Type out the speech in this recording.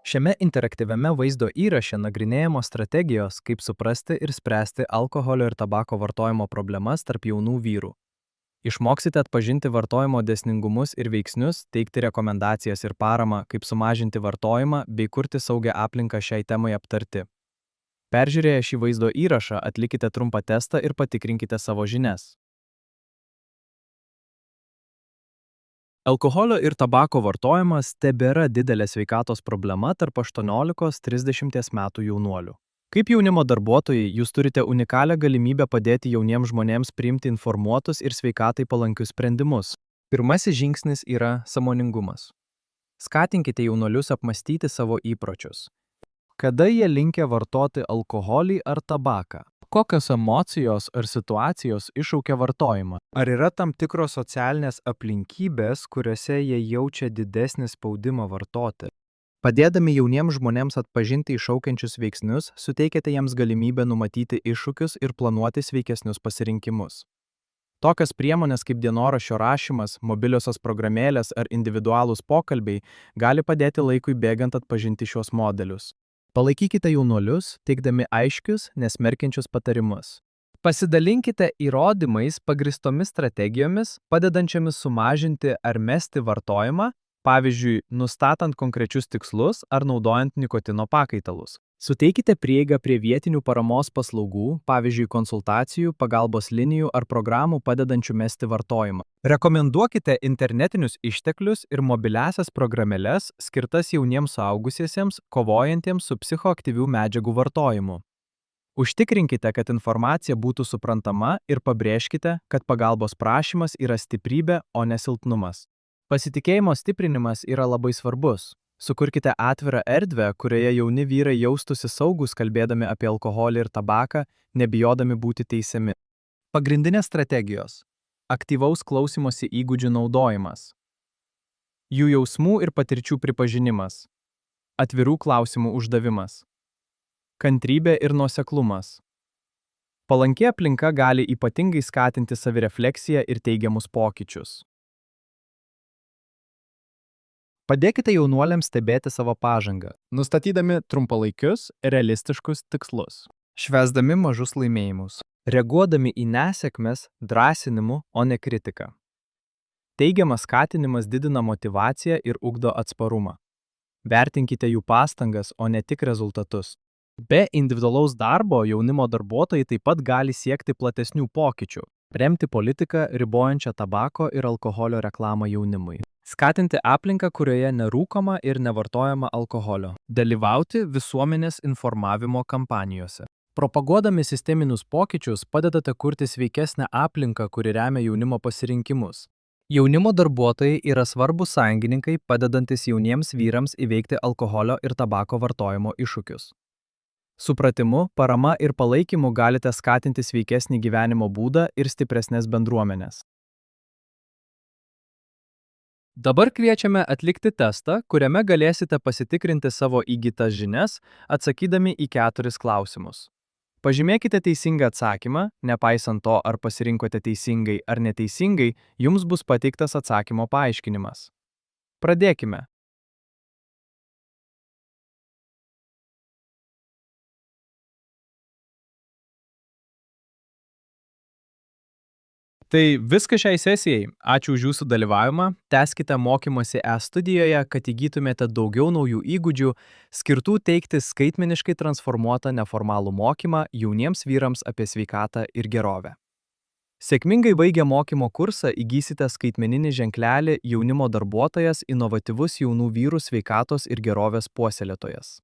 Šiame interaktyviame vaizdo įraše nagrinėjamos strategijos, kaip suprasti ir spręsti alkoholio ir tabako vartojimo problemas tarp jaunų vyrų. Išmoksite atpažinti vartojimo dėsningumus ir veiksnius, teikti rekomendacijas ir paramą, kaip sumažinti vartojimą bei kurti saugią aplinką šiai temai aptarti. Peržiūrėję šį vaizdo įrašą, atlikite trumpą testą ir patikrinkite savo žinias. Alkoholio ir tabako vartojimas tebėra didelė sveikatos problema tarp 18–30 metų jaunuolių. Kaip jaunimo darbuotojai, jūs turite unikalią galimybę padėti jauniems žmonėms priimti informuotus ir sveikatai palankius sprendimus. Pirmasis žingsnis yra sąmoningumas. Skatinkite jaunuolius apmastyti savo įpročius. Kada jie linkę vartoti alkoholį ar tabaką? Kokios emocijos ar situacijos iššaukia vartojimą? Ar yra tam tikros socialinės aplinkybės, kuriuose jie jaučia didesnį spaudimą vartoti? Padėdami jauniems žmonėms atpažinti iššaukiančius veiksnius, suteikiate jiems galimybę numatyti iššūkius ir planuoti sveikesnius pasirinkimus. Tokios priemonės kaip dienoraščio rašymas, mobiliosios programėlės ar individualūs pokalbiai gali padėti laikui bėgant atpažinti šios modelius. Palaikykite jaunuolius, teikdami aiškius, nesmerkiančius patarimus. Pasidalinkite įrodymais pagrįstomis strategijomis, padedančiomis sumažinti ar mesti vartojimą, pavyzdžiui, nustatant konkrečius tikslus ar naudojant nikotino pakaitalus. Suteikite prieigą prie vietinių paramos paslaugų, pavyzdžiui, konsultacijų, pagalbos linijų ar programų padedančių mesti vartojimą. Rekomenduokite internetinius išteklius ir mobiliasias programėles skirtas jauniems suaugusiesiems, kovojantiems su psichoaktyvių medžiagų vartojimu. Užtikrinkite, kad informacija būtų suprantama ir pabrėžkite, kad pagalbos prašymas yra stiprybė, o ne silpnumas. Pasitikėjimo stiprinimas yra labai svarbus. Sukurkite atvirą erdvę, kurioje jauni vyrai jaustųsi saugūs kalbėdami apie alkoholį ir tabaką, nebijodami būti teisiami. Pagrindinės strategijos. Aktyvaus klausymosi įgūdžių naudojimas. Jų jausmų ir patirčių pripažinimas. Atvirų klausimų uždavimas. Kantrybė ir nuoseklumas. Palanki aplinka gali ypatingai skatinti savirefleksiją ir teigiamus pokyčius. Padėkite jaunuoliams stebėti savo pažangą, nustatydami trumpalaikius, realistiškus tikslus, švęsdami mažus laimėjimus, reaguodami į nesėkmes drąsinimu, o ne kritiką. Teigiamas skatinimas didina motyvaciją ir ugdo atsparumą. Vertinkite jų pastangas, o ne tik rezultatus. Be individualaus darbo jaunimo darbuotojai taip pat gali siekti platesnių pokyčių, remti politiką ribojančią tabako ir alkoholio reklamą jaunimui. Skatinti aplinką, kurioje nerūkoma ir nevartojama alkoholio. Dalyvauti visuomenės informavimo kampanijose. Propaguodami sisteminius pokyčius padedate kurti sveikesnę aplinką, kuri remia jaunimo pasirinkimus. Jaunimo darbuotojai yra svarbūs sąjungininkai, padedantis jauniems vyrams įveikti alkoholio ir tabako vartojimo iššūkius. Supratimu, parama ir palaikymu galite skatinti sveikesnį gyvenimo būdą ir stipresnės bendruomenės. Dabar kviečiame atlikti testą, kuriame galėsite pasitikrinti savo įgytas žinias, atsakydami į 4 klausimus. Pažymėkite teisingą atsakymą, nepaisant to, ar pasirinkote teisingai ar neteisingai, jums bus pateiktas atsakymo paaiškinimas. Pradėkime. Tai viskas šiai sesijai. Ačiū už jūsų dalyvavimą. Tęskite mokymąsi e-studijoje, kad įgytumėte daugiau naujų įgūdžių, skirtų teikti skaitmeniškai transformuotą neformalų mokymą jauniems vyrams apie sveikatą ir gerovę. Sėkmingai baigę mokymo kursą įgysite skaitmeninį ženklelį jaunimo darbuotojas, inovatyvus jaunų vyrų sveikatos ir gerovės puoselėtojas.